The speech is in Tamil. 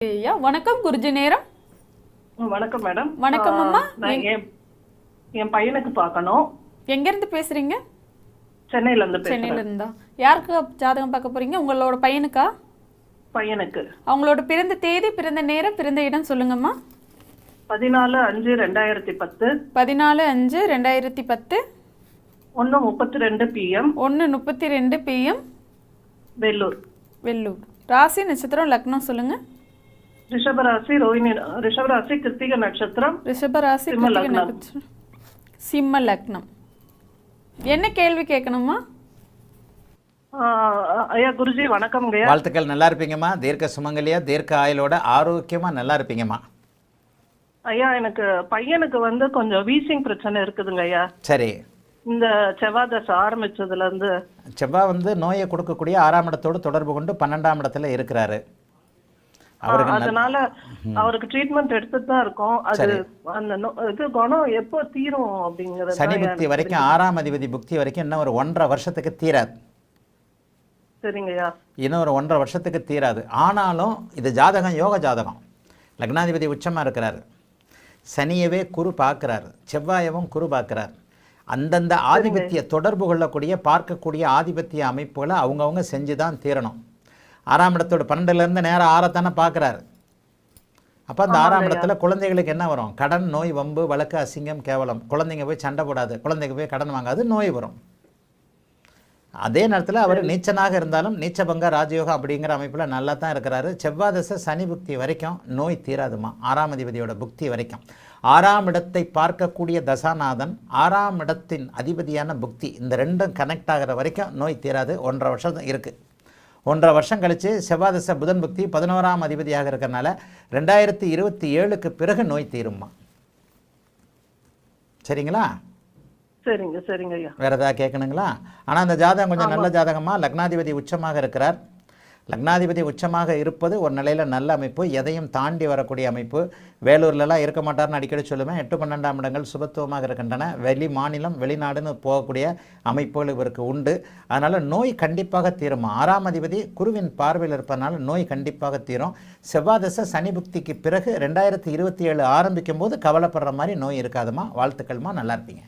ஐயா வணக்கம் குருஜி நேரம். வணக்கம் மேடம். வணக்கம் அம்மா. நான் என் பையனுக்கு பார்க்கணும். எங்க இருந்து பேசுறீங்க? சென்னையில இருந்து பேசுறேன். சென்னையில இருந்தா. யாருக்கு ஜாதகம் பார்க்க போறீங்க? உங்களோட பையனுக்கா? பையனுக்கு. அவங்களோட பிறந்த தேதி, பிறந்த நேரம், பிறந்த இடம் சொல்லுங்கம்மா. 14/5/2010. 14/5/2010. 1:32 PM. 1:32 PM. வெள்ளூர். வெள்ளூர். ராசி நட்சத்திரம் லக்னம் சொல்லுங்க. ரிஷபராசி ரிஷபராசி கிருத்திக நட்சத்திரம். ரிஷபராசி கிருத்திக நட்சத்திரம். சிம்ம லக்னம். என்ன கேள்வி கேட்கணுமா? ஐயா குருஜி வணக்கம்ங்க. வாழ்த்துக்கள். நல்லா இருப்பீங்கம்மா. தீர்க்க சுமங்கலியா, தீர்க்க ஆயுளோட ஆரோக்கியமா நல்லா இருப்பீங்கம்மா. ஐயா எனக்கு பையனுக்கு கொஞ்சம் வீசிங் பிரச்சனை இருக்குதுங்க ஐயா. சரி. இந்த செவ்வாய் தசை ஆரம்பிச்சதுல இருந்து செவ்வாய் நோயை கொடுக்கக்கூடிய 6ஆம் இடத்தோடு தொடர்பு கொண்டு 12ஆம் இடத்துல இருக்கிறாரு. அதனால அவருக்கு ட்ரீட்மெண்ட் எடுத்துட்டு தான் இருக்கோம். அது அந்த இது குணம் எப்போ தீரும் அப்படிங்கறது. சனி புக்தி வரைக்கும் 6ஆம் அதிபதி புக்தி வரைக்கும் இன்னும் ஒரு 1.5 வருஷத்துக்கு தீராது. சரிங்கய்யா. இன்னும் ஒரு 1.5 வருஷத்துக்கு தீராது. ஆனாலும் இது ஜாதகம் யோக ஜாதகம். லக்னாதிபதி உச்சமாக இருக்கிறாரு. சனியவே குரு பார்க்குறாரு, செவ்வாயவும் குரு பார்க்குறாரு. அந்தந்த ஆதிபத்திய தொடர்பு கொள்ளக்கூடிய பார்க்கக்கூடிய ஆதிபத்திய அமைப்புகளை அவங்கவுங்க செஞ்சு தான் தீரணும். 6ஆம் இடத்தோட 12லேருந்து நேரம் 6 தானே பார்க்குறாரு. அப்போ அந்த 6ஆம் இடத்துல குழந்தைகளுக்கு என்ன வரும்? கடன், நோய், வம்பு, வழக்கு, அசிங்கம், கேவலம். குழந்தைங்க போய் சண்டை போடாது, குழந்தைங்க போய் கடன் வாங்காது, நோய் வரும். அதே நேரத்தில் அவர் நீச்சனாக இருந்தாலும் நீச்சபங்க ராஜயோகம் அப்படிங்கிற அமைப்பில் நல்லா தான் இருக்கிறாரு. செவ்வாய் தசை சனி புக்தி வரைக்கும் நோய் தீராதுமா. 6ஆம் அதிபதியோட புக்தி வரைக்கும் 6ஆம் இடத்தை பார்க்கக்கூடிய தசாநாதன், 6ஆம் இடத்தின் அதிபதியான புக்தி, இந்த ரெண்டும் கனெக்ட் ஆகிற வரைக்கும் நோய் தீராது. 1.5 வருஷம் இருக்குது. 1.5 வருஷம் கழித்து செவ்வாய் தசை புதன் புக்தி 11ஆம் அதிபதியாக இருக்கிறனால 2027க்கு பிறகு நோய் தீருமா. சரிங்களா? சரிங்க சரிங்க ஐயா. வேறு ஏதாவது கேட்கணுங்களா? ஆனால் அந்த ஜாதகம் கொஞ்சம் நல்ல ஜாதகமாக. லக்னாதிபதி உச்சமாக இருக்கிறார். லக்னாதிபதி உச்சமாக இருப்பது ஒரு நிலையில் நல்ல அமைப்பு, எதையும் தாண்டி வரக்கூடிய அமைப்பு. வேலூர்லலாம் இருக்க மாட்டார்னு அடிக்கடி சொல்லுவேன். 8, 12ஆம் இடங்கள் சுபத்துவமாக இருக்கின்றன. வெளி மாநிலம், வெளிநாடுன்னு போகக்கூடிய அமைப்புகள் இவருக்கு உண்டு. அதனால் நோய் கண்டிப்பாக தீருமா. 6ஆம் அதிபதி குருவின் பார்வையில் இருப்பதனால நோய் கண்டிப்பாக தீரும். செவ்வாய் தசை சனி புக்திக்கு பிறகு 2027 ஆரம்பிக்கும் போது கவலைப்படுற மாதிரி நோய் இருக்காதுமா. வாழ்த்துக்கள்மா. நல்லா இருப்பீங்க.